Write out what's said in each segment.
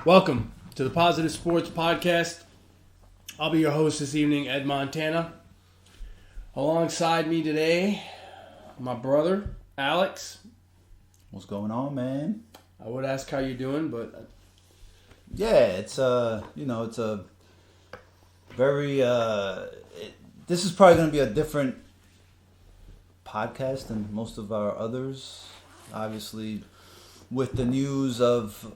Welcome to the Positive Sports Podcast. I'll be your host this evening, Ed Montana. Alongside me today, my brother, Alex. What's going on, man? I would ask how you're doing, but... Yeah, it's a very, this is probably going to be a different podcast than most of our others. Obviously, with the news of,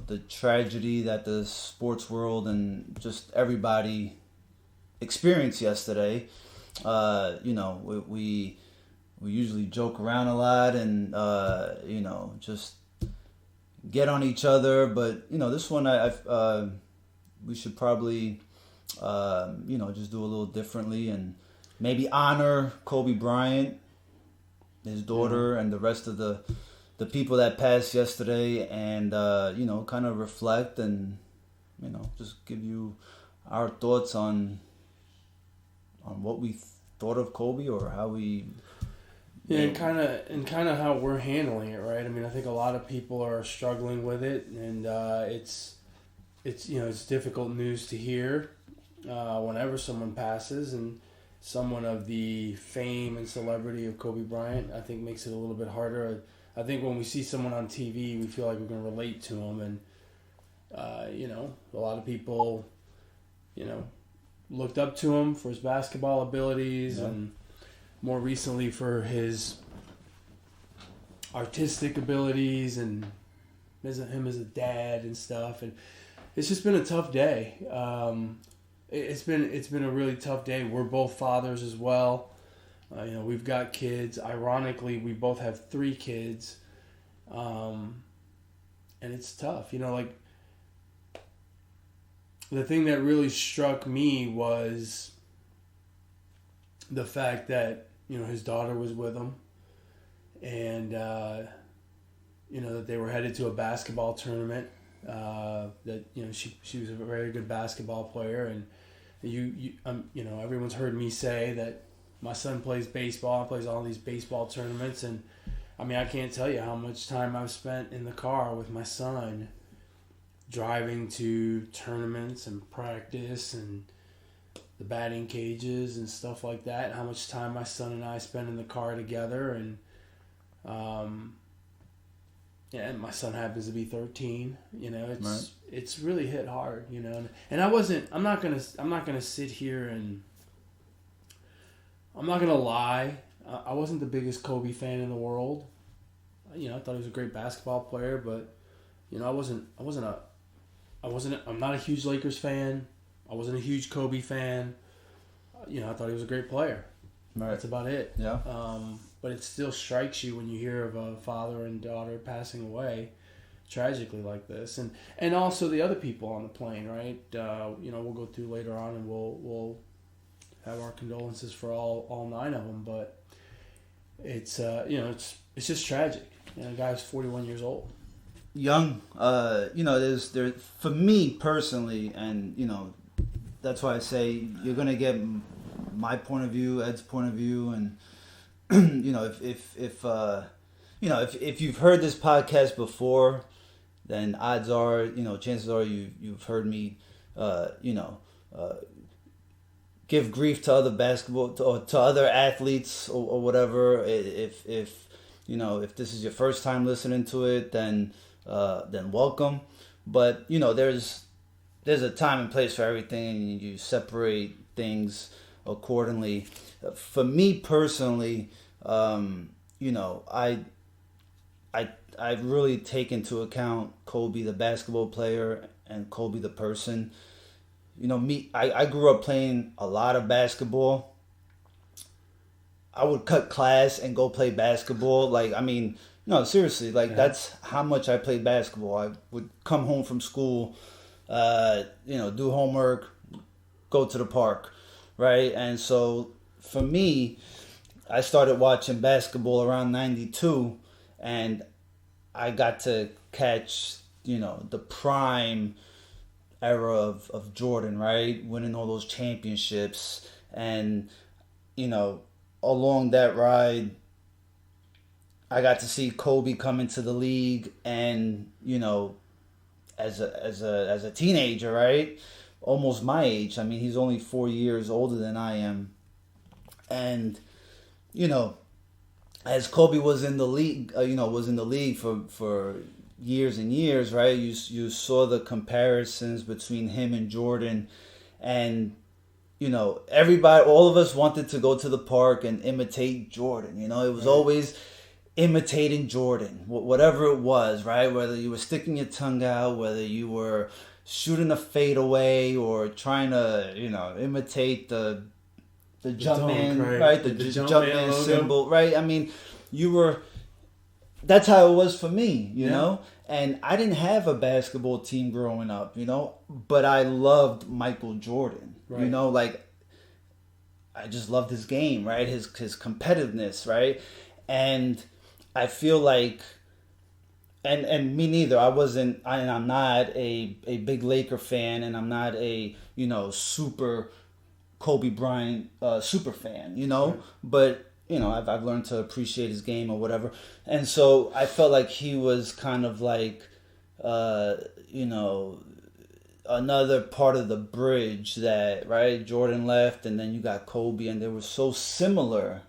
the tragedy that the sports world and just everybody experienced yesterday. We usually joke around a lot and, just get on each other. But, this one, we should probably, just do a little differently and maybe honor Kobe Bryant, his daughter, and the rest of the people that passed yesterday, and kind of reflect and just give you our thoughts on what we thought of Kobe or how we and kind of how we're handling it, right? I mean, I think a lot of people are struggling with it, and it's difficult news to hear whenever someone passes, and someone of the fame and celebrity of Kobe Bryant, I think, makes it a little bit harder. I think when we see someone on TV, we feel like we can relate to them, and a lot of people, looked up to him for his basketball abilities, and more recently for his artistic abilities and him as a dad and stuff. And it's just been a tough day. It's been a really tough day. We're both fathers as well. We've got kids. Ironically, we both have 3 kids. And it's tough. The thing that really struck me was the fact that, his daughter was with him, and, that they were headed to a basketball tournament, that, she was a very good basketball player. And everyone's heard me say that my son plays baseball, plays all these baseball tournaments, and I mean, I can't tell you how much time I've spent in the car with my son, driving to tournaments and practice and the batting cages and stuff like that. How much time my son and I spend in the car together, and and my son happens to be 13. It's really hit hard. And I'm not gonna sit here and I'm not gonna lie. I wasn't the biggest Kobe fan in the world. I thought he was a great basketball player, but I'm not a huge Lakers fan. I wasn't a huge Kobe fan. I thought he was a great player. Right. That's about it. Yeah. But it still strikes you when you hear of a father and daughter passing away tragically like this, and also the other people on the plane, right? We'll go through later on, and we'll have our condolences for all 9 of them. But it's it's just tragic. The guy's 41 years old. Young. There's for me personally, and that's why I say you're gonna get my point of view, Ed's point of view, and if you've heard this podcast before, then odds are, chances are you've heard me, give grief to other basketball to other athletes or whatever. If this is your first time listening to it, then welcome. But there's a time and place for everything, and you separate things accordingly. For me personally, I really take into account Kobe the basketball player and Kobe the person. I grew up playing a lot of basketball. I would cut class and go play basketball. Seriously, that's how much I played basketball. I would come home from school, do homework, go to the park, right? And so for me, I started watching basketball around 92, and I got to catch, the prime era of Jordan, right? Winning all those championships. And, along that ride, I got to see Kobe come into the league, and as a teenager, right? Almost my age. I mean, he's only 4 years older than I am, and you know, as Kobe was in the league, for years and years, right? You saw the comparisons between him and Jordan, and everybody, all of us wanted to go to the park and imitate Jordan. It was always imitating Jordan, whatever it was, right? Whether you were sticking your tongue out, whether you were shooting a fadeaway or trying to, imitate the jump man, right? The jump man symbol, right? I mean, that's how it was for me, you know? And I didn't have a basketball team growing up, but I loved Michael Jordan, like I just loved his game, right? His competitiveness, right? And I feel like, and me neither. I'm not a big Laker fan, and I'm not a super Kobe Bryant super fan, Right. But I've learned to appreciate his game or whatever, and so I felt like he was kind of like, another part of the bridge that Jordan left, and then you got Kobe, and they were so similar.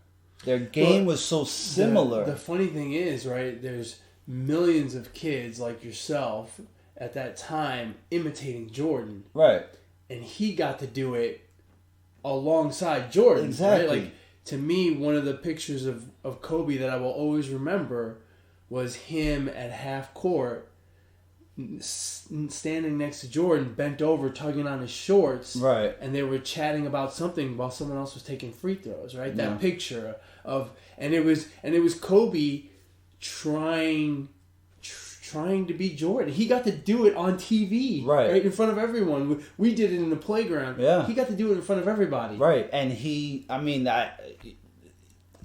Their game was so similar. The funny thing is, right, there's millions of kids like yourself at that time imitating Jordan. Right. And he got to do it alongside Jordan. Exactly. Right? Like, to me, one of the pictures of Kobe that I will always remember was him at half court standing next to Jordan, bent over, tugging on his shorts. Right. And they were chatting about something while someone else was taking free throws, right? That picture and it was Kobe trying to be Jordan. He got to do it on TV, right in front of everyone. We did it in the playground. Yeah. He got to do it in front of everybody. Right. And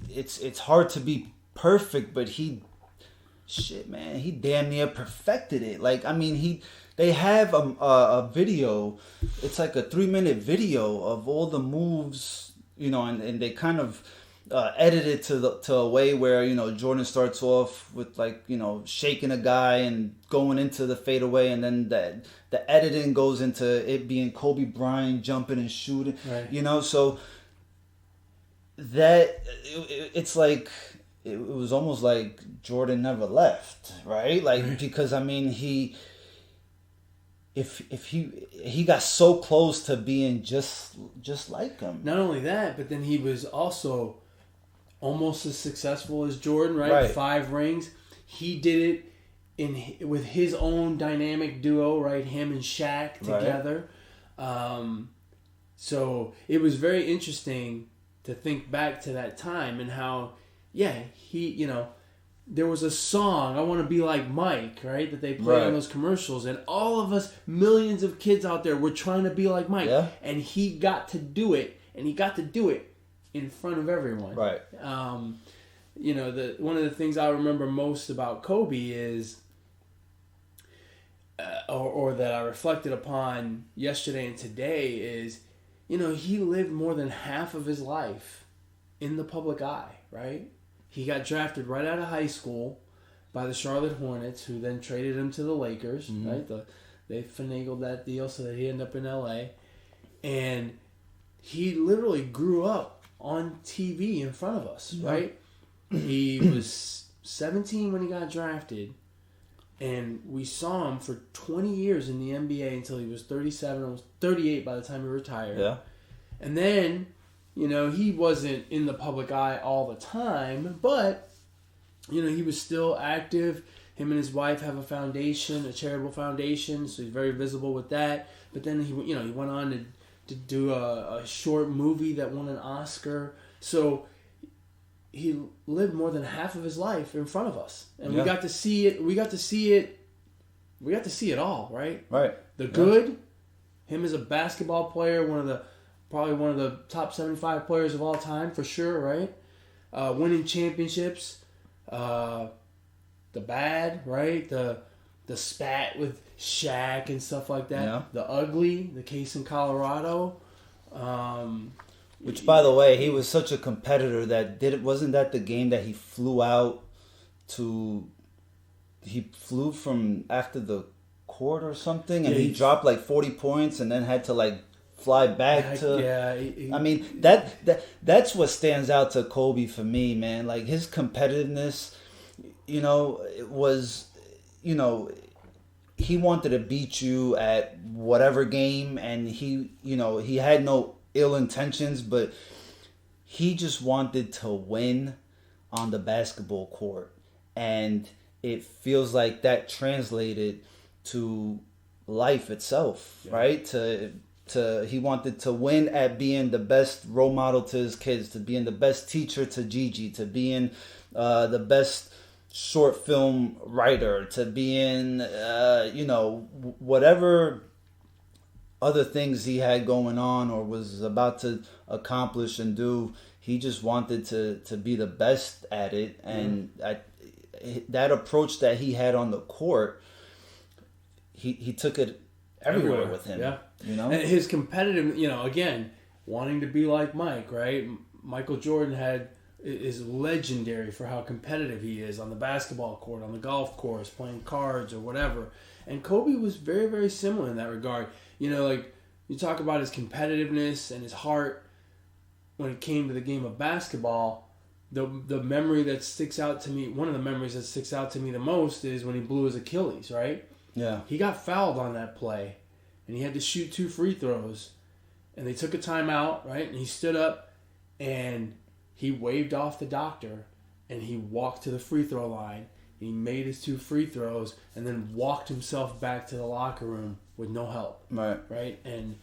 it's hard to be perfect, but he damn near perfected it. Like, I mean, they have a video. It's like a 3-minute video of all the moves, and they kind of edit it to a way where Jordan starts off with shaking a guy and going into the fadeaway, and then the editing goes into it being Kobe Bryant jumping and shooting. Right. So that it's like. It was almost like Jordan never left, right? Like, because I mean, he got so close to being just like him. Not only that, but then he was also almost as successful as Jordan, right? 5 rings. He did it with his own dynamic duo, right? Him and Shaq together. So it was very interesting to think back to that time and how. Yeah, there was a song, I Want to Be Like Mike, right, that they played on those commercials, and all of us, millions of kids out there, were trying to be like Mike, and he got to do it, and he got to do it in front of everyone. Right. One of the things I remember most about Kobe is, or that I reflected upon yesterday and today is, he lived more than half of his life in the public eye, right? He got drafted right out of high school by the Charlotte Hornets, who then traded him to the Lakers, right? They finagled that deal so that he ended up in L.A. And he literally grew up on TV in front of us, right? He was 17 when he got drafted, and we saw him for 20 years in the NBA until he was 37, almost 38 by the time he retired. Yeah. And then... he wasn't in the public eye all the time, but, he was still active. Him and his wife have a foundation, a charitable foundation, so he's very visible with that. But then he went on to do a short movie that won an Oscar. So he lived more than half of his life in front of us, and we got to see it. We got to see it all, right? Right. The good, him as a basketball player, probably one of the top 75 players of all time, for sure, right? Winning championships. The bad, right? The spat with Shaq and stuff like that. Yeah. The ugly, the case in Colorado. Which, by the way, he was such a competitor that wasn't that the game that he flew out to he flew from after the court or something, and Yeah, he dropped like 40 points, and then had to like fly back to. I mean that's what stands out to Kobe for me, man. Like his competitiveness, it was, he wanted to beat you at whatever game, and he had no ill intentions, but he just wanted to win on the basketball court, and it feels like that translated to life itself, right? To he wanted to win at being the best role model to his kids, to being the best teacher to Gigi, to being the best short film writer, to being whatever other things he had going on or was about to accomplish and do. He just wanted to be the best at it, and that approach that he had on the court, he took it everywhere with him. Yeah. And his competitive, again, wanting to be like Mike, right? Michael Jordan is legendary for how competitive he is on the basketball court, on the golf course, playing cards or whatever. And Kobe was very, very similar in that regard. Like you talk about his competitiveness and his heart when it came to the game of basketball. The memory that sticks out to me, one of the memories that sticks out to me the most is when he blew his Achilles, right? Yeah. He got fouled on that play, and he had to shoot 2 free throws, and they took a timeout, right? And he stood up, and he waved off the doctor, and he walked to the free throw line. And he made his 2 free throws, and then walked himself back to the locker room with no help. Right. And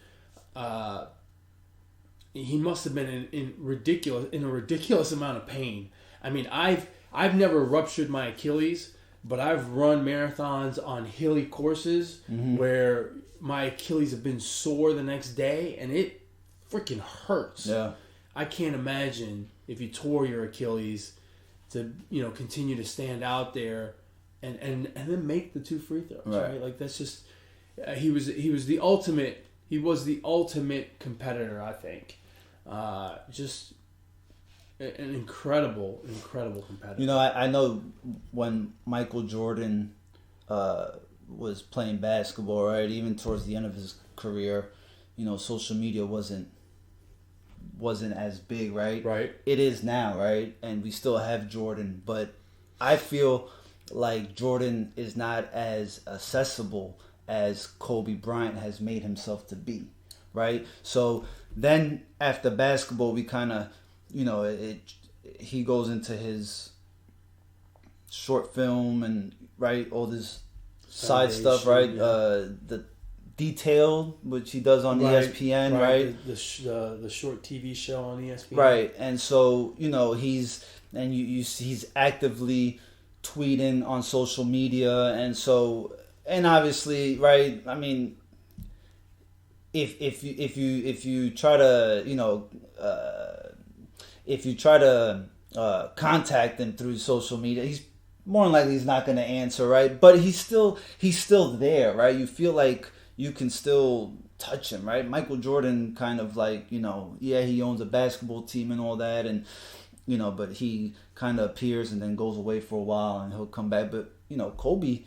he must have been in a ridiculous amount of pain. I mean, I've never ruptured my Achilles, but I've run marathons on hilly courses where my Achilles have been sore the next day, and it freaking hurts. Yeah. I can't imagine if you tore your Achilles to continue to stand out there and then make the 2 free throws, right? Like that's just he was the ultimate competitor, I think. Just an incredible competitor. I know when Michael Jordan was playing basketball, right? Even towards the end of his career, social media wasn't as big, right? Right. It is now, right? And we still have Jordan, but I feel like Jordan is not as accessible as Kobe Bryant has made himself to be, right? So then after basketball, we kind of, he goes into his short film and all this side stuff, right? The Detailed, which he does on ESPN, right? The short TV show on ESPN, right? And so he's actively tweeting on social media, and obviously, right? I mean, if you try to contact him through social media, he's more than likely he's not going to answer, right? But he's still there, right? You feel like you can still touch him, right? Michael Jordan kind of like, he owns a basketball team and all that, and but he kind of appears and then goes away for a while and he'll come back. But Kobe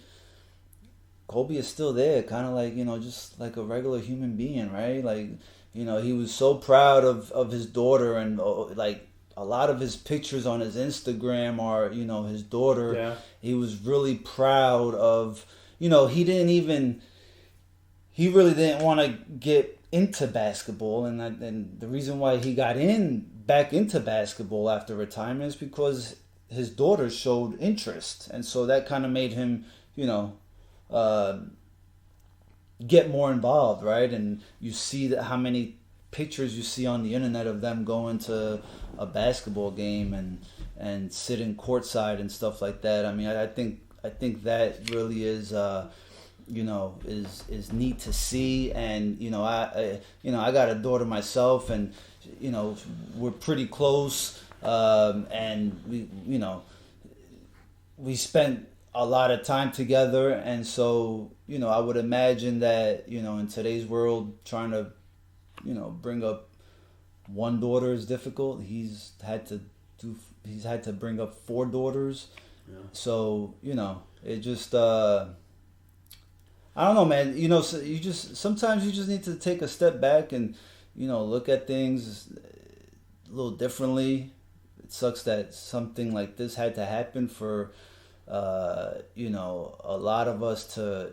is still there, kind of like, just like a regular human being, right? Like, he was so proud of his daughter, and like a lot of his pictures on his Instagram are, his daughter. Yeah. He was really proud of, he really didn't want to get into basketball, and the reason why he got back into basketball after retirement is because his daughter showed interest, and so that kind of made him, get more involved, right? And you see how many pictures you see on the internet of them going to a basketball game and sitting courtside and stuff like that. I mean, I think that really is. Is neat to see, and I got a daughter myself, and we're pretty close, and we spent a lot of time together, and so I would imagine that in today's world, trying to bring up one daughter is difficult. He's had to bring up 4 daughters. So, it just, I don't know, man. So sometimes you just need to take a step back and, look at things a little differently. It sucks that something like this had to happen for, a lot of us to,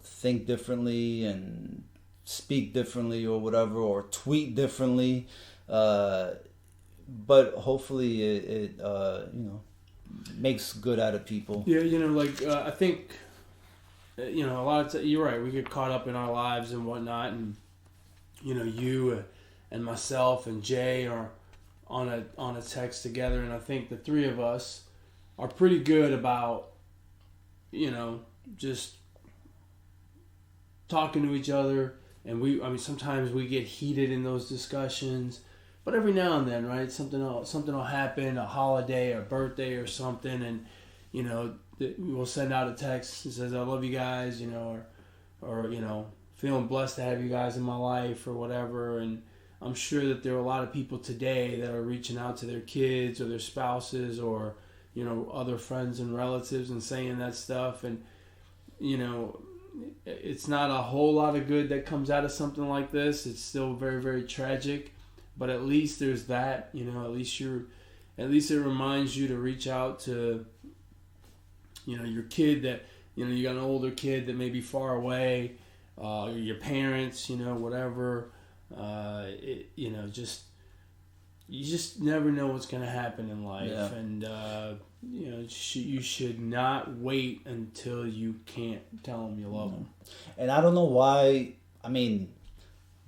think differently and speak differently or whatever, or tweet differently. But hopefully it makes good out of people. Yeah, I think, a lot of you're right. We get caught up in our lives and whatnot, and you and myself and Jay are on a text together, and I think the three of us are pretty good about, just talking to each other, and sometimes we get heated in those discussions, but every now and then, right, something will happen, a holiday or birthday or something, and we'll send out a text that says, "I love you guys," or feeling blessed to have you guys in my life or whatever. And I'm sure that there are a lot of people today that are reaching out to their kids or their spouses or other friends and relatives and saying that stuff. And it's not a whole lot of good that comes out of something like this. It's still very, very tragic, but at least there's that. At least it reminds you to reach out to your kid that, you got an older kid that may be far away, your parents, whatever. You just never know what's going to happen in life. Yeah. And, you should not wait until you can't tell them you love them. And I don't know why,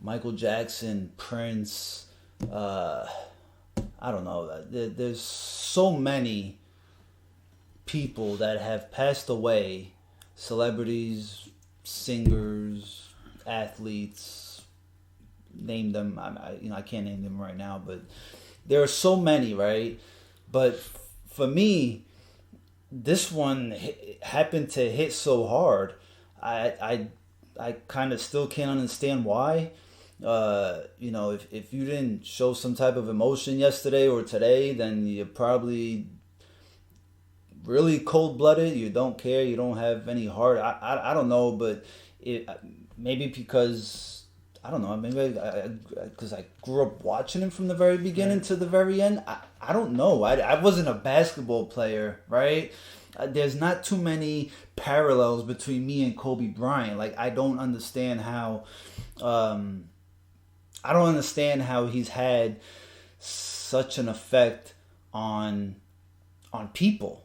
Michael Jackson, Prince, I don't know. There's so many people that have passed away, celebrities, singers, athletes, name them. I can't name them right now, but there are so many, right? But for me, this one happened to hit so hard. I kind of still can't understand why. If you didn't show some type of emotion yesterday or today, then you're probably really cold-blooded. You don't care. You don't have any heart. I don't know, but maybe because I don't know. Maybe because I grew up watching him from the very beginning to the very end. I don't know. I wasn't a basketball player, right? There's not too many parallels between me and Kobe Bryant. Like I don't understand how. I don't understand how he's had such an effect on people.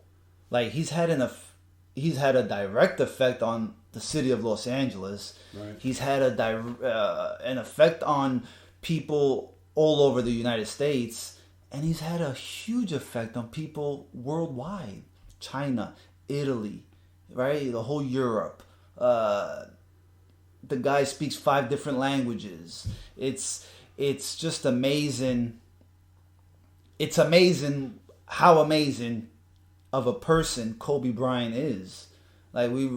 Like he's had a direct effect on the city of Los Angeles. Right. He's had an effect on people all over the United States, and he's had a huge effect on people worldwide. China, Italy, right? The whole Europe. The guy speaks 5 different languages. It's just amazing. It's amazing how amazing of a person Kobe Bryant is. Like we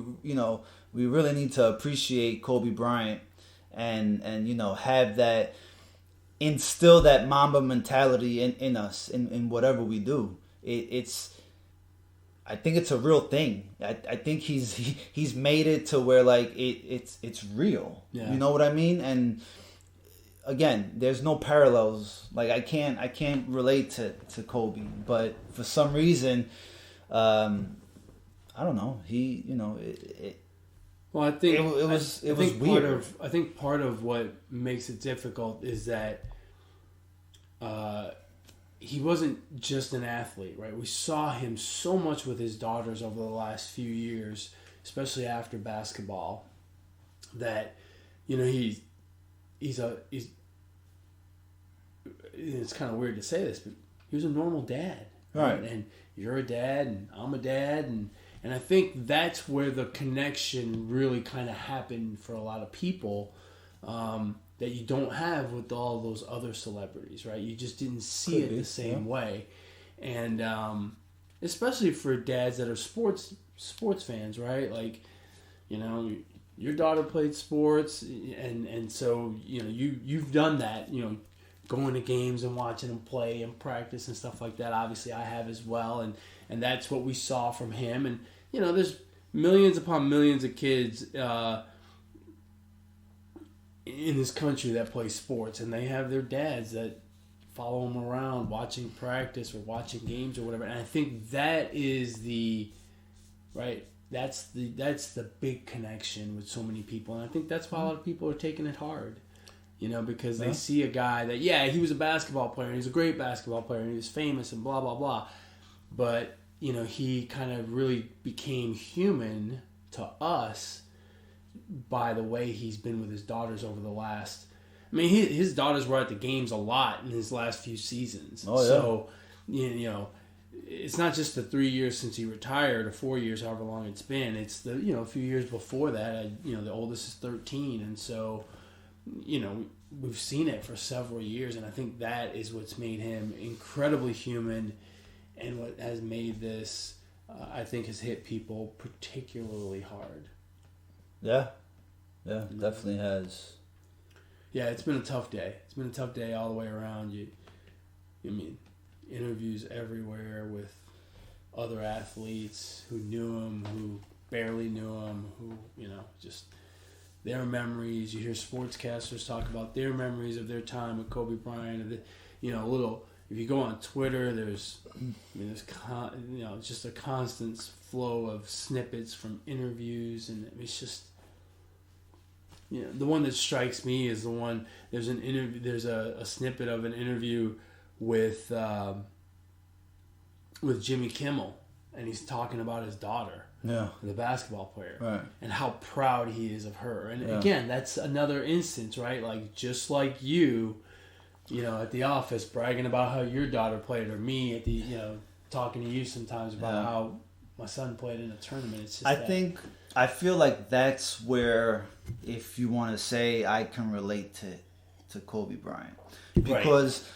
really need to appreciate Kobe Bryant and have that, instill that Mamba mentality in us in whatever we do. I think it's a real thing. I think he's made it to where like it's real. Yeah. You know what I mean? And again, there's no parallels. Like I can't relate to Kobe, but for some reason, I don't know. Well, I think it was weird. I think part of what makes it difficult is that he wasn't just an athlete, right? We saw him so much with his daughters over the last few years, especially after basketball, that he's it's kind of weird to say this, but he was a normal dad, right? And you're a dad, and I'm a dad, and I think that's where the connection really kind of happened for a lot of people. That you don't have with all those other celebrities, right? You just didn't see it the same way. And especially for dads that are sports fans, right? Like, your daughter played sports, and so, you've done that, going to games and watching them play and practice and stuff like that. Obviously, I have as well. and that's what we saw from him. And there's millions upon millions of kids in this country that play sports, and they have their dads that follow them around watching practice or watching games or whatever. And I think that is that's the big connection with so many people. And I think that's why a lot of people are taking it hard, because they see a guy that, he was a basketball player and he was a great basketball player and he was famous and blah, blah, blah. But, he kind of really became human to us by the way he's been with his daughters over the last... I mean, his daughters were at the games a lot in his last few seasons. Oh, yeah. So, it's not just the 3 years since he retired or 4 years, however long it's been. It's the, a few years before that. The oldest is 13. And so, we've seen it for several years. And I think that is what's made him incredibly human and what has made this, I think, has hit people particularly hard. Yeah. Yeah, definitely has. Yeah, it's been a tough day. It's been a tough day all the way around. Interviews everywhere with other athletes who knew him, who barely knew him, who, just their memories. You hear sportscasters talk about their memories of their time with Kobe Bryant. If you go on Twitter, there's just a constant flow of snippets from interviews, and it's just... the one that strikes me is the one. There's an interview. There's a snippet of an interview with Jimmy Kimmel, and he's talking about his daughter, the basketball player, right, and how proud he is of her. And again, that's another instance, right? Like just like you, at the office bragging about how your daughter played, or me at the talking to you sometimes about how my son played in a tournament. It's just I feel like that's where, if you want to say, I can relate to Kobe Bryant. Because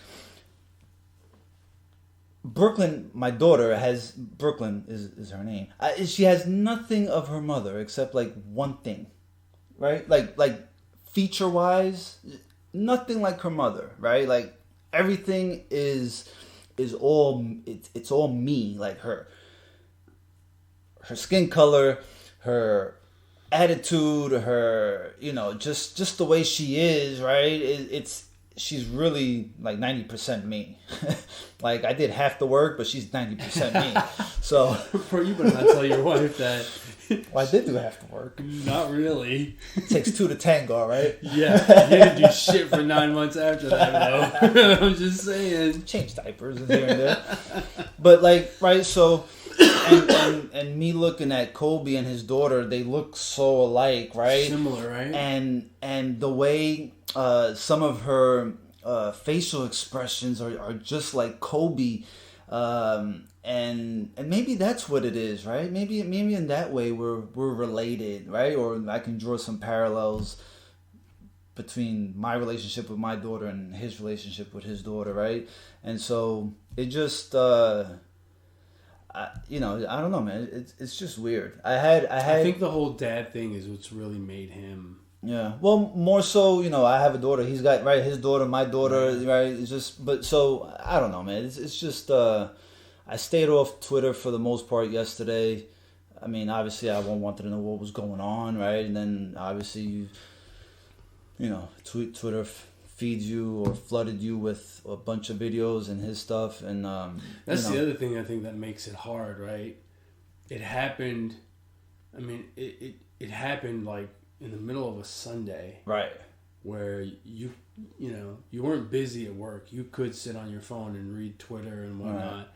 Brooklyn, my daughter, Brooklyn is her name. She has nothing of her mother except like one thing, right? Like feature-wise, nothing like her mother, right? Like everything is all, it's all me, like her skin color, her attitude, her, just the way she is, right? She's really like 90% me. Like I did half the work, but she's 90% me. So you better not tell your wife that. Well, I did do half the work. Not really. It takes two to tango, right? Yeah, you didn't do shit for 9 months after that, though. I'm just saying. Change diapers and here and there. But like, right, so... And me looking at Kobe and his daughter, they look so alike, right? Similar, right? And the way some of her facial expressions are just like Kobe, and maybe that's what it is, right? Maybe in that way we're related, right? Or I can draw some parallels between my relationship with my daughter and his relationship with his daughter, right? And so it just. I don't know, man. It's just weird. I think the whole dad thing is what's really made him. Yeah. Well, more so, I have a daughter. He's got his daughter, my daughter, right? It's just, but so I don't know, man. It's just. I stayed off Twitter for the most part yesterday. I mean, obviously, I wanted to know what was going on, right? And then obviously, Twitter feeds you or flooded you with a bunch of videos and his stuff, and that's the other thing I think that makes it hard, right? It happened. I mean, it happened like in the middle of a Sunday, right? Where you weren't busy at work. You could sit on your phone and read Twitter and whatnot. Right.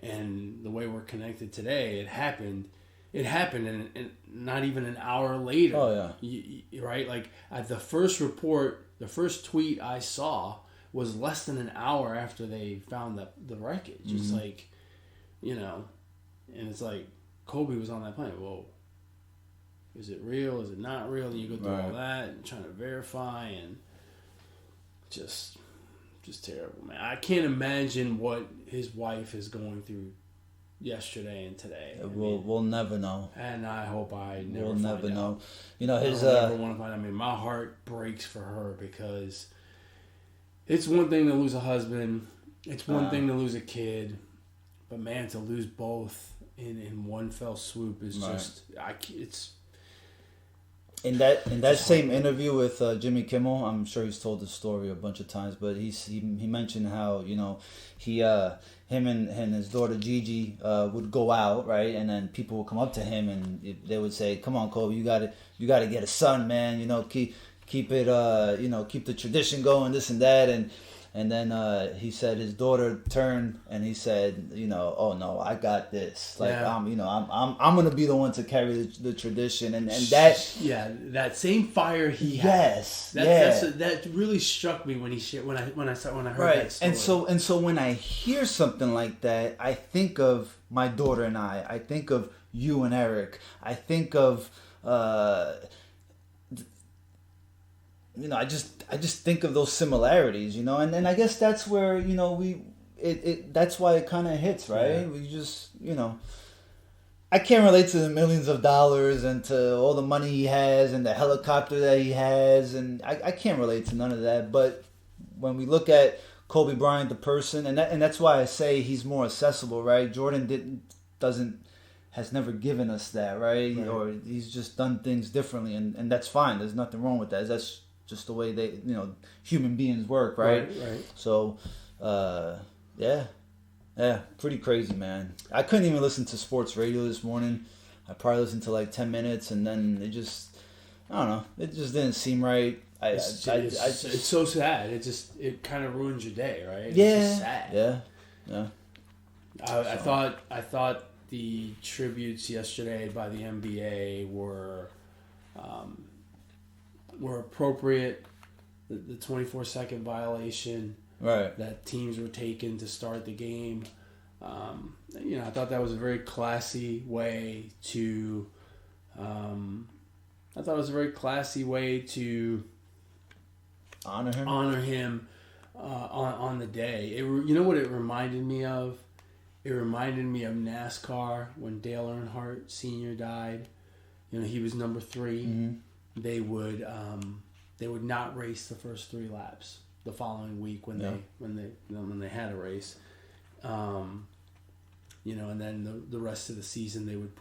And the way we're connected today, it happened. It happened, and not even an hour later. Oh yeah, right? Like at the first report. The first tweet I saw was less than an hour after they found the wreckage. Mm-hmm. It's like, and it's like Kobe was on that plane. Whoa, is it real? Is it not real? And you go through all that and trying to verify, and just terrible, man. I can't imagine what his wife is going through yesterday and today. We'll never know, and I hope I never. We'll never out. know. I never want to find out. I mean, my heart breaks for her because it's one thing to lose a husband. It's one thing to lose a kid, man, to lose both in one fell swoop is just it's. In that same interview with Jimmy Kimmel, I'm sure he's told this story a bunch of times, but he mentioned how him and his daughter Gigi would go out, right, and then people would come up to him and they would say, "Come on, Kobe, you got to get a son, man. Keep it keep the tradition going, this and that." And then he said his daughter turned and he said, "Oh no, I got this. Like I'm gonna be the one to carry the tradition." And that that same fire he had. That really struck me when I heard that story. And so when I hear something like that, I think of my daughter and I think of you and Eric. I think of I just think of those similarities, and I guess that's where that's why it kind of hits, right? Yeah. We just I can't relate to the millions of dollars and to all the money he has and the helicopter that he has, and I can't relate to none of that. But when we look at Kobe Bryant, the person, and that's why I say he's more accessible, right? Jordan has never given us that, right? Or he's just done things differently, and that's fine. There's nothing wrong with that. That's just the way they, human beings work, right? Right. So, pretty crazy, man. I couldn't even listen to sports radio this morning. I probably listened to like 10 minutes, and then it just didn't seem right. It's so sad. It kind of ruins your day, right? Yeah. It's just sad. Yeah. I thought the tributes yesterday by the NBA were appropriate. The 24-second violation that teams were taking to start the game. I thought that was a very classy way to. Honor him on the day. You know what it reminded me of? It reminded me of NASCAR when Dale Earnhardt Sr. died. He was number 3. Mm-hmm. They would not race the first 3 laps the following week when they had a race. And then the rest of the season they would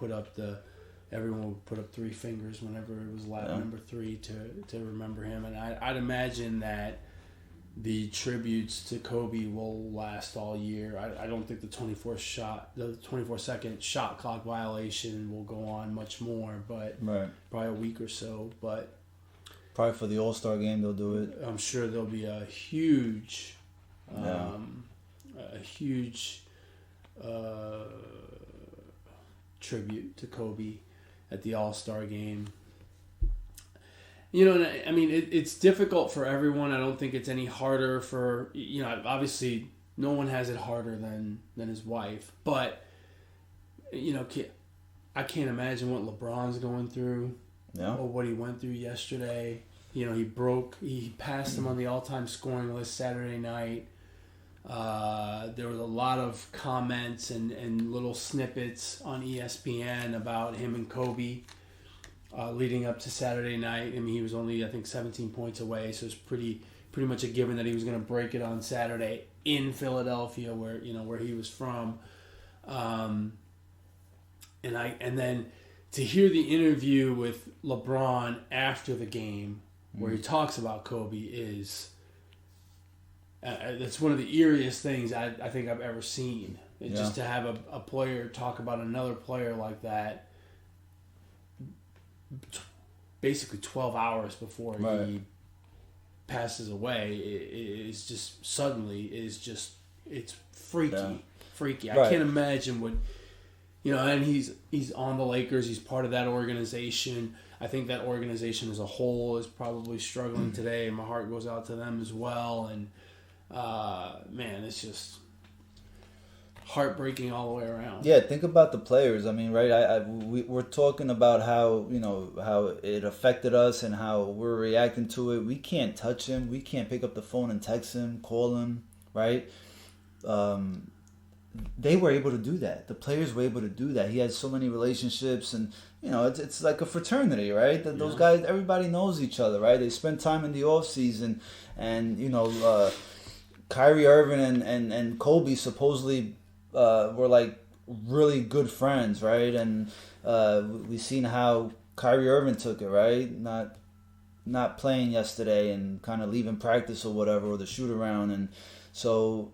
everyone would put up 3 fingers whenever it was lap number 3 to remember him. And I'd imagine that the tributes to Kobe will last all year. I don't think the 24-second shot clock violation will go on much more, but probably a week or so. But probably for the All-Star game they'll do it. I'm sure there'll be a huge tribute to Kobe at the All-Star game. It's difficult for everyone. I don't think it's any harder for, obviously no one has it harder than his wife. But, I can't imagine what LeBron's going through or what he went through yesterday. He passed him on the all-time scoring list Saturday night. There was a lot of comments and little snippets on ESPN about him and Kobe. Leading up to Saturday night. He was only, I think, 17 points away, so it's pretty much a given that he was going to break it on Saturday in Philadelphia, where he was from. And then to hear the interview with LeBron after the game, where he talks about Kobe, is that's one of the eeriest things I think I've ever seen. Just to have a player talk about another player like that. Basically 12 hours before he passes away, it's freaky. I can't imagine what, and he's on the Lakers. He's part of that organization. I think that organization as a whole is probably struggling today. My heart goes out to them as well. And man, it's just heartbreaking all the way around. Yeah, think about the players. We're talking about how how it affected us and how we're reacting to it. We can't touch him. We can't pick up the phone and text him, call him, right? They were able to do that. The players were able to do that. He had so many relationships, and it's like a fraternity, right? Those guys, everybody knows each other, right? They spend time in the off season, and Kyrie Irving and Kobe supposedly were like really good friends, right? And we seen how Kyrie Irving took it, right? Not playing yesterday and kind of leaving practice or whatever, or the shoot around, and so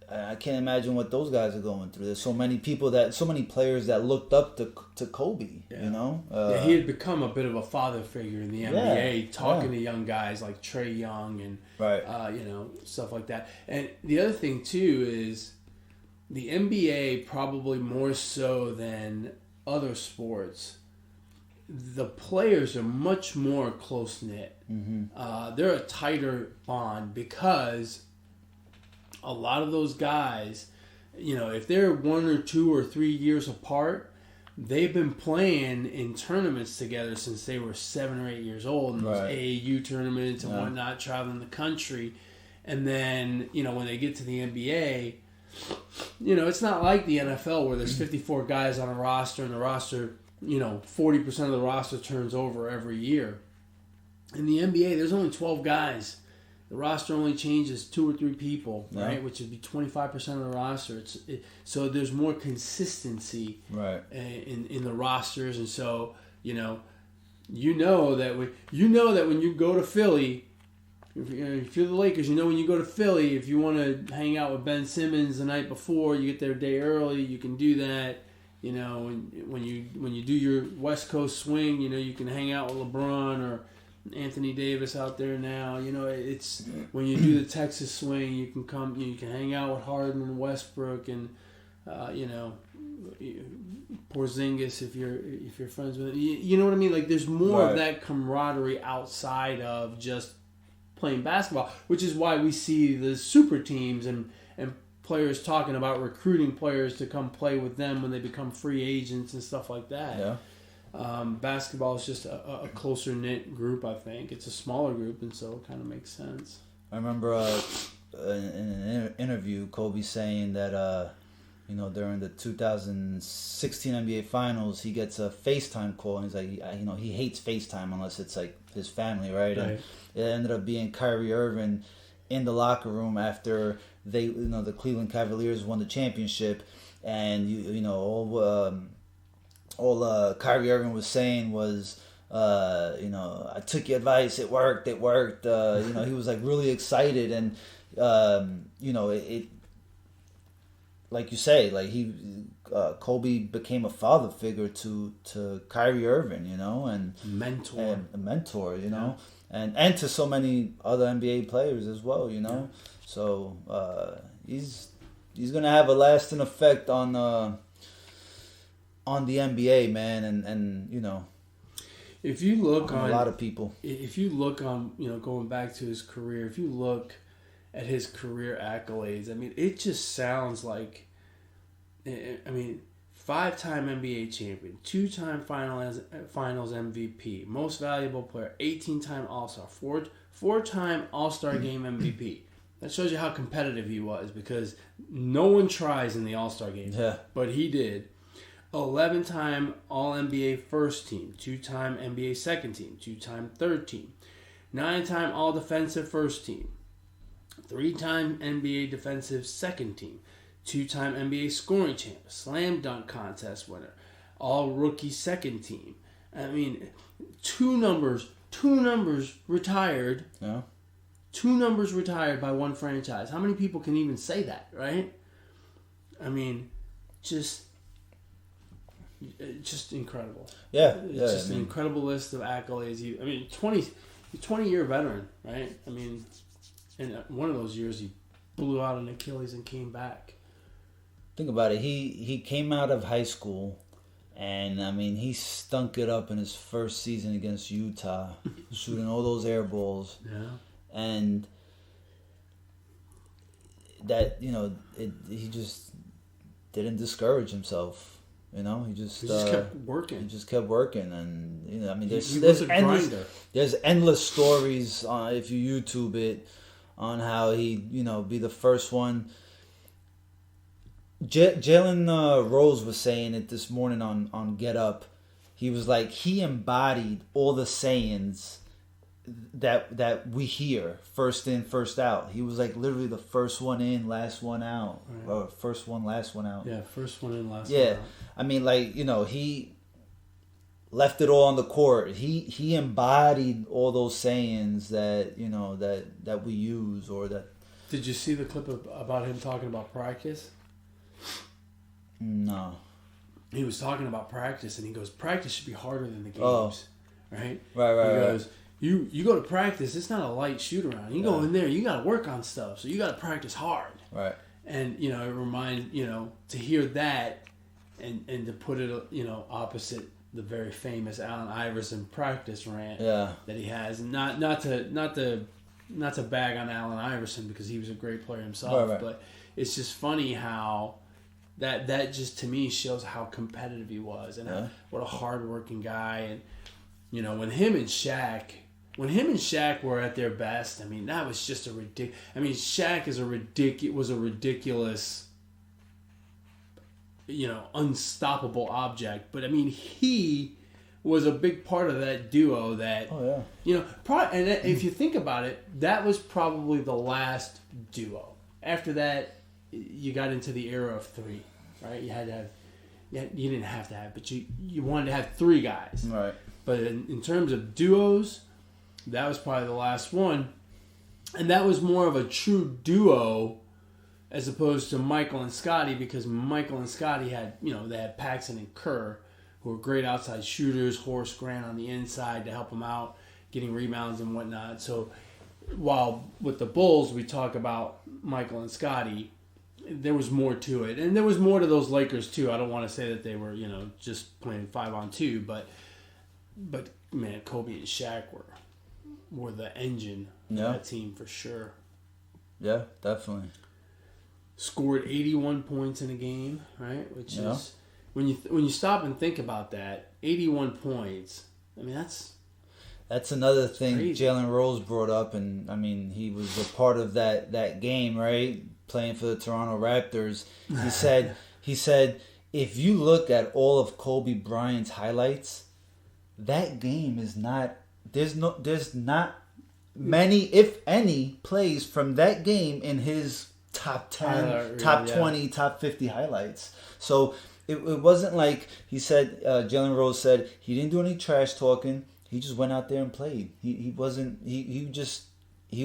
I can't imagine what those guys are going through. There's so many players that looked up to Kobe. Yeah. You know, he had become a bit of a father figure in the NBA, talking to young guys like Trae Young and stuff like that. And the other thing too is the NBA, probably more so than other sports, the players are much more close knit. Mm-hmm. They're a tighter bond because a lot of those guys, if they're 1 or 2 or 3 years apart, they've been playing in tournaments together since they were 7 or 8 years old, and those AAU tournaments and whatnot, traveling the country. And then, when they get to the NBA, it's not like the NFL where there's 54 guys on a roster, and the roster, 40% of the roster turns over every year. In the NBA, there's only 12 guys. The roster only changes 2 or 3 people, right? Which would be 25% of the roster. So there's more consistency, right, in the rosters, and so you know that when you go to Philly, if you're the Lakers, when you go to Philly, if you want to hang out with Ben Simmons the night before, you get there a day early, you can do that. When you do your West Coast swing, you can hang out with LeBron or Anthony Davis out there now. It's when you do the Texas swing, you can come, you can hang out with Harden and Westbrook and Porzingis if you're friends with him. You know what I mean? Like there's more of that camaraderie outside of just playing basketball, which is why we see the super teams and players talking about recruiting players to come play with them when they become free agents and stuff like that. Yeah. Basketball is just a closer knit group. I think it's a smaller group, and so it kind of makes sense. I remember in an interview, Kobe saying that during the 2016 NBA Finals, he gets a FaceTime call, and he's like, he hates FaceTime unless it's like his family, right? And it ended up being Kyrie Irving in the locker room after they, the Cleveland Cavaliers won the championship, and all Kyrie Irving was saying was, I took your advice, it worked. He was like really excited, and it like you say, like Kobe became a father figure to Kyrie Irving, and a mentor, and to so many other NBA players as well, So he's gonna have a lasting effect on the NBA, man, and if you look on a lot of people, if you look on going back to his career, if you look at his career accolades, I mean, it just sounds like, 5-time NBA champion, 2-time finals MVP, most valuable player, 18-time All-Star, 4-time All-Star Game MVP. That shows you how competitive he was, because no one tries in the All-Star Game, but he did. 11-time All-NBA first team, 2-time NBA second team, 2-time third team, 9-time All-Defensive first team, 3-time NBA defensive second team, 2-time NBA scoring champ, slam dunk contest winner, All-Rookie second team. I mean, two numbers retired. Yeah. 2 numbers retired by one franchise. How many people can even say that, right? I mean, just incredible. Yeah. It's just an incredible list of accolades. 20-year veteran, right? I mean, in one of those years he blew out an Achilles and came back. Think about it. He came out of high school, and he stunk it up in his first season against Utah, shooting all those air balls. Yeah. And that, he just didn't discourage himself. He just kept working. He just kept working, and there's endless stories if you YouTube it on how he be the first one. Jalen Rose was saying it this morning on Get Up. He was like, he embodied all the sayings that we hear first in, first out. He was like literally the first one in, last one out, right. or first one, last one out. Yeah, first one in, last one out. I mean, like, he left it all on the court. He embodied all those sayings that that we use or that. Did you see the clip about him talking about practice? No. He was talking about practice, and he goes, "Practice should be harder than the games." Oh. Right. He goes, You go to practice, it's not a light shoot around. You go in there, you got to work on stuff. So you got to practice hard. Right. And, it reminds, to hear that and to put it, opposite the very famous Allen Iverson practice rant that he has. Not to bag on Allen Iverson because he was a great player himself, but it's just funny how that just to me shows how competitive he was and what a hardworking guy. And, when him and Shaq were at their best, I mean, that was just a ridiculous. I mean, Shaq was a ridiculous, unstoppable object. But I mean, he was a big part of that duo. That and if you think about it, that was probably the last duo. After that, you got into the era of three, right? You had to have, you didn't have to have, but you wanted to have three guys, right? But in terms of duos, that was probably the last one. And that was more of a true duo as opposed to Michael and Scotty, because Michael and Scotty had, they had Paxson and Kerr, who were great outside shooters, Horace Grant on the inside to help them out, getting rebounds and whatnot. So while with the Bulls, we talk about Michael and Scotty, there was more to it. And there was more to those Lakers, too. I don't want to say that they were, just playing 5-on-2, but man, Kobe and Shaq were the engine of that team for sure. Yeah, definitely. Scored 81 points in a game, right? Which is when you stop and think about that, 81 points. I mean, that's another thing crazy. Jalen Rose brought up, and I mean, he was a part of that game, right? Playing for the Toronto Raptors. He said if you look at all of Kobe Bryant's highlights, that game is not. There's not many, if any, plays from that game in his top 10, top 20, top 50 highlights. So it wasn't like he said. Jalen Rose said he didn't do any trash talking. He just went out there and played. He wasn't. He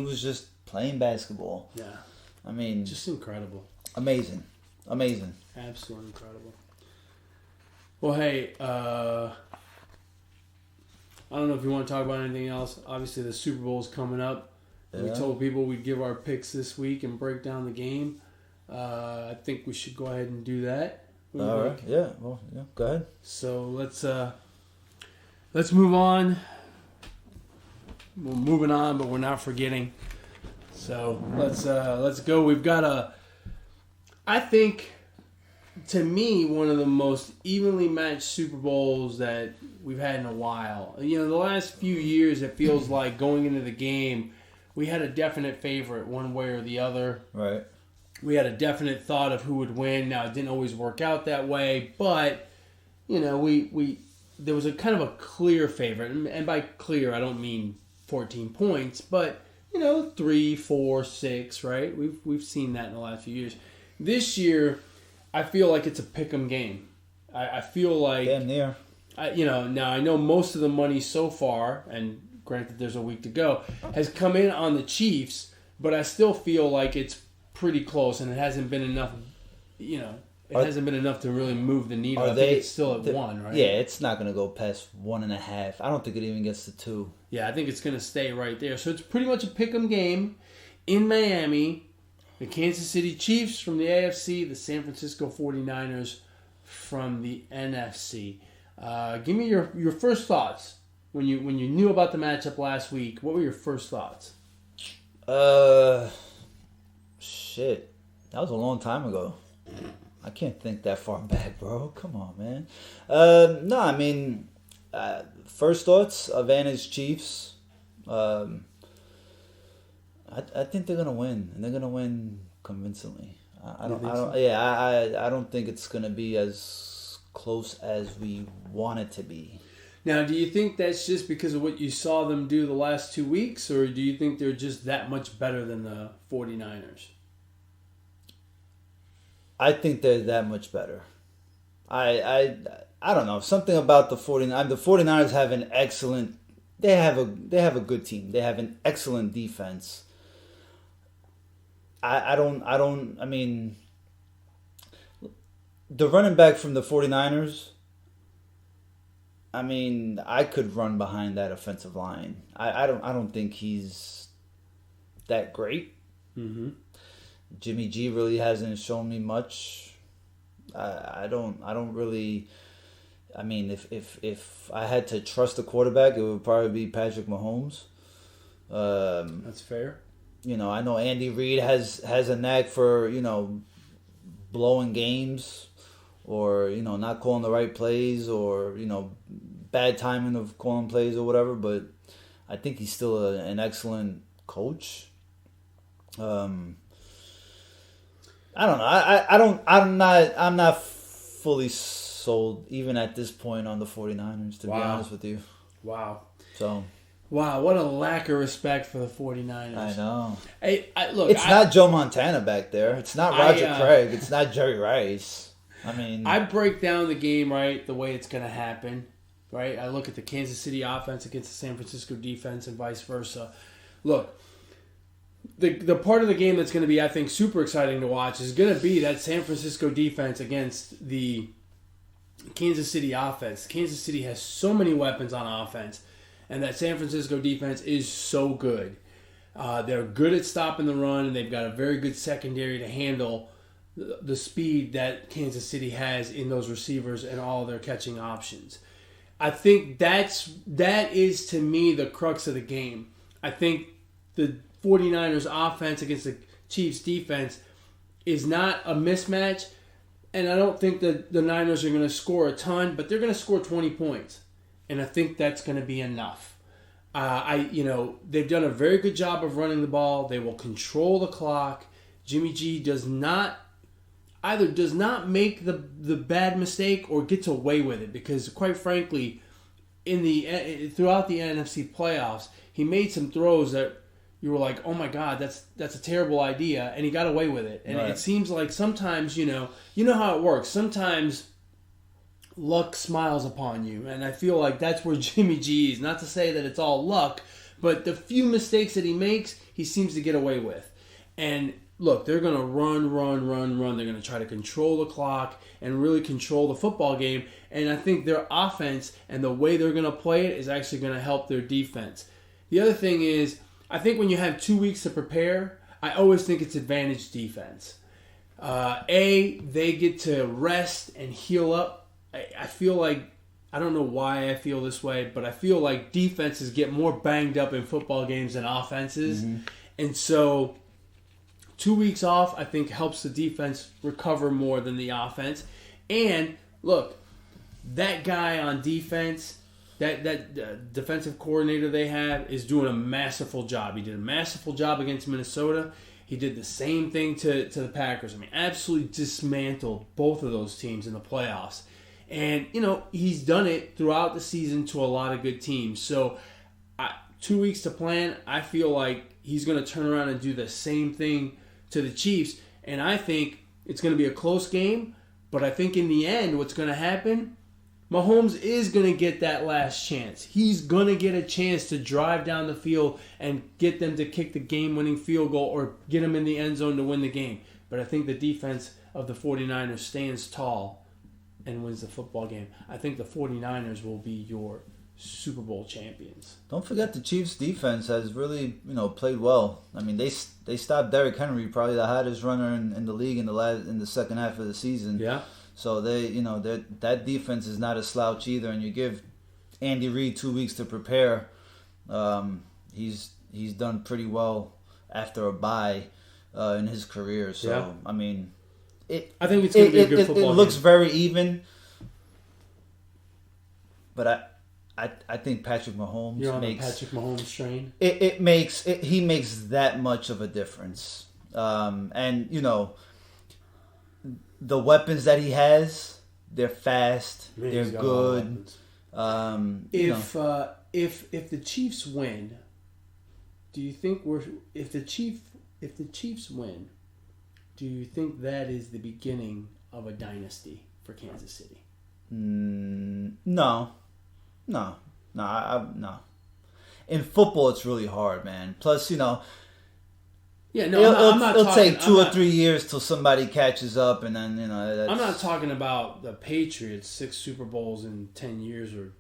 was just playing basketball. Yeah. I mean, just incredible. Amazing. Absolutely incredible. Well, hey. I don't know if you want to talk about anything else. Obviously, the Super Bowl is coming up. Yeah. We told people we'd give our picks this week and break down the game. I think we should go ahead and do that. All right. Yeah. Well, yeah. Go ahead. So let's move on. We're moving on, but we're not forgetting. So let's go. We've got I think, to me, one of the most evenly matched Super Bowls that we've had in a while. The last few years, it feels like going into the game, we had a definite favorite one way or the other. Right. We had a definite thought of who would win. Now, it didn't always work out that way, but, we there was a kind of a clear favorite. And by clear, I don't mean 14 points, but, 3, 4, 6, right? We've seen that in the last few years. This year, I feel like it's a pick'em game. I feel like... Damn near. Now I know most of the money so far, and granted there's a week to go, has come in on the Chiefs, but I still feel like it's pretty close, and it hasn't been enough, hasn't been enough to really move the needle. I think it's still at 1, right? Yeah, it's not going to go past 1.5. I don't think it even gets to 2. Yeah, I think it's going to stay right there. So it's pretty much a pick'em game in Miami. The Kansas City Chiefs from the AFC, the San Francisco 49ers from the NFC. Give me your first thoughts when you knew about the matchup last week. What were your first thoughts? Shit, that was a long time ago. I can't think that far back, bro. Come on, man. No, I mean, first thoughts: advantage Chiefs. I think they're gonna win, and they're gonna win convincingly. I don't think it's gonna be as close as we want it to be. Now, do you think that's just because of what you saw them do the last 2 weeks, or do you think they're just that much better than the 49ers? I think they're that much better. I don't know. Something about the 49ers. The 49ers have an excellent. They have a good team. They have an excellent defense. I mean, the running back from the 49ers. I mean, I could run behind that offensive line. I don't think he's that great. Mm-hmm. Jimmy G really hasn't shown me much. I don't really. I mean, if I had to trust a quarterback, it would probably be Patrick Mahomes. That's fair. You know, I know Andy Reid has a knack for blowing games, or not calling the right plays, or bad timing of calling plays or whatever. But I think he's still an excellent coach. I don't know. I'm not fully sold even at this point on the 49ers, to be honest with you. Wow. So. Wow, what a lack of respect for the 49ers. I know. Look, it's not Joe Montana back there. It's not Roger Craig. It's not Jerry Rice. I mean, I break down the game, right, the way it's going to happen, right? I look at the Kansas City offense against the San Francisco defense and vice versa. Look, the part of the game that's going to be, I think, super exciting to watch is going to be that San Francisco defense against the Kansas City offense. Kansas City has so many weapons on offense, and that San Francisco defense is so good. They're good at stopping the run, and they've got a very good secondary to handle the speed that Kansas City has in those receivers and all their catching options. I think that is, to me, the crux of the game. I think the 49ers offense against the Chiefs defense is not a mismatch, and I don't think that the Niners are going to score a ton, but they're going to score 20 points, and I think that's going to be enough. They've done a very good job of running the ball. They will control the clock. Jimmy G does not make the bad mistake or gets away with it, because quite frankly, throughout the NFC playoffs, he made some throws that you were like, oh my God, that's a terrible idea, and he got away with it. And It seems like sometimes, you know how it works. Sometimes luck smiles upon you, and I feel like that's where Jimmy G is. Not to say that it's all luck, but the few mistakes that he makes, he seems to get away with. And look, they're going to run. They're going to try to control the clock and really control the football game. And I think their offense and the way they're going to play it is actually going to help their defense. The other thing is, I think when you have 2 weeks to prepare, I always think it's advantage defense. They get to rest and heal up. I feel like, I don't know why I feel this way, but I feel like defenses get more banged up in football games than offenses. Mm-hmm. And so 2 weeks off, I think, helps the defense recover more than the offense. And look, that guy on defense, that defensive coordinator they have, is doing a masterful job. He did a masterful job against Minnesota. He did the same thing to the Packers. I mean, absolutely dismantled both of those teams in the playoffs. And, he's done it throughout the season to a lot of good teams. So 2 weeks to plan, I feel like he's going to turn around and do the same thing to the Chiefs. And I think it's going to be a close game. But I think in the end, what's going to happen, Mahomes is going to get that last chance. He's going to get a chance to drive down the field and get them to kick the game-winning field goal or get them in the end zone to win the game. But I think the defense of the 49ers stands tall and wins the football game. I think the 49ers will be your Super Bowl champions. Don't forget the Chiefs' defense has really, played well. I mean, they stopped Derrick Henry, probably the hottest runner in the league in the second half of the season. Yeah. So that defense is not a slouch either, and you give Andy Reid 2 weeks to prepare. He's done pretty well after a bye in his career. So yeah. I mean, I think it's going to be a good football game. It looks very even, but I think Patrick Mahomes makes Patrick Mahomes train. He makes that much of a difference, and the weapons that he has, they're fast, they're good. If the Chiefs win, do you think if the Chiefs win, do you think that is the beginning of a dynasty for Kansas City? No. No. In football, it's really hard, man. Plus, yeah, no, it'll take 2 or 3 years till somebody catches up, and then That's... I'm not talking about the Patriots 6 Super Bowls in 10 years or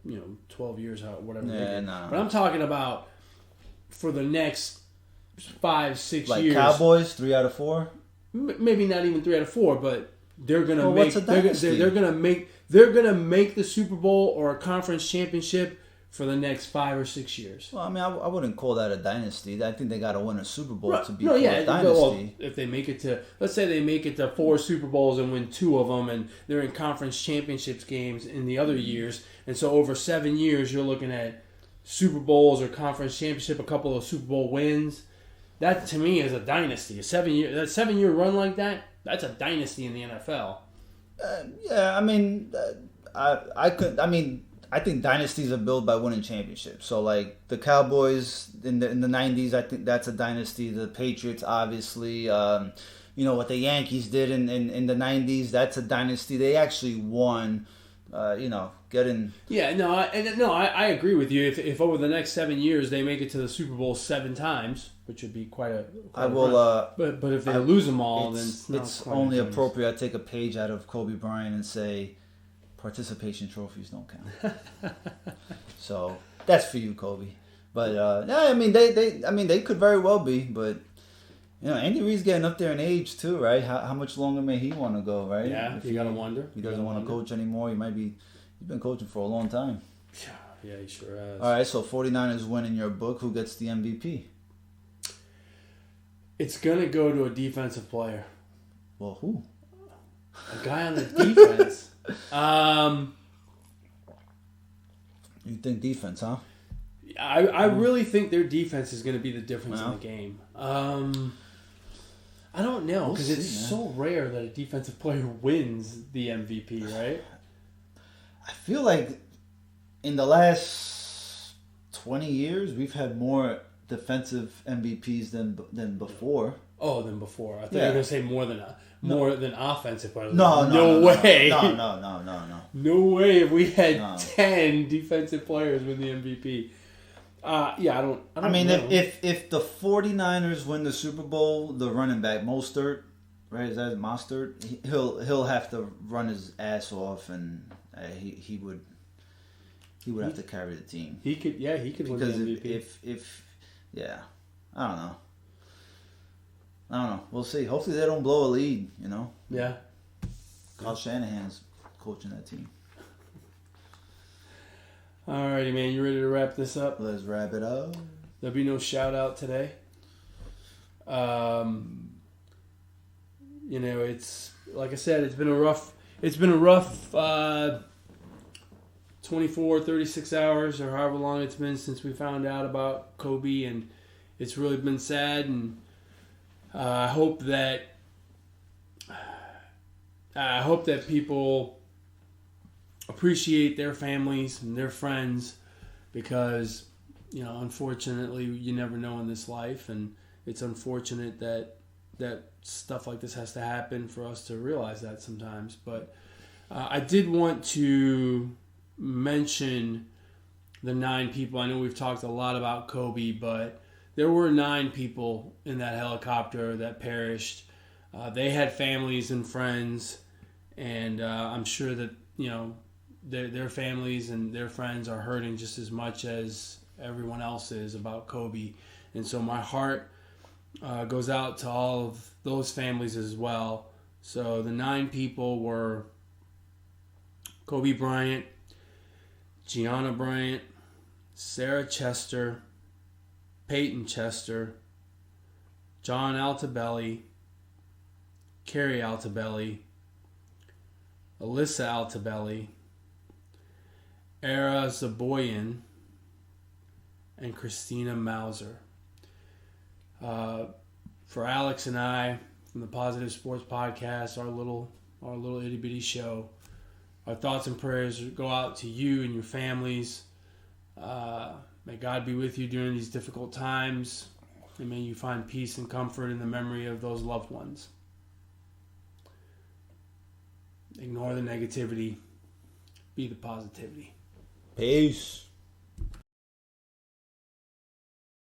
12 years, whatever. Yeah, no. But I'm talking about for the next 5-6 like years. Like Cowboys, 3 out of 4. Maybe not even 3 out of 4, but they're gonna make. They're gonna make the Super Bowl or a conference championship for the next 5 or 6 years. Well, I mean, I wouldn't call that a dynasty. I think they got to win a Super Bowl to be a dynasty. Well, if they make it to, let's say they make it to 4 Super Bowls and win 2 of them, and they're in conference championships games in the other years, and so over 7 years you're looking at Super Bowls or conference championship, a couple of Super Bowl wins. That to me is a dynasty. A 7-year run like that, that's a dynasty in the NFL. Yeah, I mean, I think dynasties are built by winning championships. So, like, the Cowboys in the 90s, I think that's a dynasty. The Patriots, obviously. What the Yankees did in the 90s, that's a dynasty. They actually won, getting... Yeah, I agree with you. If over the next 7 years they make it to the Super Bowl 7 times, which would be quite a run. But if they lose them all, then it's only appropriate I take a page out of Kobe Bryant and say... participation trophies don't count. So that's for you, Kobe. But they could very well be. But Andy Reid's getting up there in age too, right? How much longer may he want to go, right? Yeah, you gotta wonder. He doesn't want to coach anymore. He's been coaching for a long time. Yeah, he sure has. All right, so 49ers win in your book. Who gets the MVP? It's gonna go to a defensive player. Well, who? A guy on the defense. You think defense, huh? I really think their defense is going to be the difference in the game. I don't know, because it's so rare that a defensive player wins the MVP, right? I feel like in the last 20 years, we've had more defensive MVPs than before. Oh, than before. I thought you were going to say more than offensive players. No way. No. No way if we had 10 defensive players win the MVP. I don't know. if the 49ers win the Super Bowl, the running back Mostert, right? Is that Mostert? He'll have to run his ass off, and he would have to carry the team. He could win the MVP. If I don't know. We'll see. Hopefully they don't blow a lead, Yeah. Kyle Shanahan's coaching that team. Alrighty, man. You ready to wrap this up? Let's wrap it up. There'll be no shout out today. It's like I said, it's been a rough 24, 36 hours or however long it's been since we found out about Kobe, and it's really been sad, and I hope that people appreciate their families and their friends, because unfortunately you never know in this life, and it's unfortunate that stuff like this has to happen for us to realize that sometimes. But I did want to mention the 9 people. I know we've talked a lot about Kobe, but there were 9 people in that helicopter that perished. They had families and friends, and I'm sure that their families and their friends are hurting just as much as everyone else is about Kobe. And so my heart goes out to all of those families as well. So the 9 people were Kobe Bryant, Gianna Bryant, Sarah Chester, Peyton Chester, John Altobelli, Carrie Altobelli, Alyssa Altobelli, Era Zaboyan, and Christina Mauser. For Alex and I, from the Positive Sports Podcast, our little itty bitty show, our thoughts and prayers go out to you and your families. May God be with you during these difficult times, and may you find peace and comfort in the memory of those loved ones. Ignore the negativity. Be the positivity. Peace.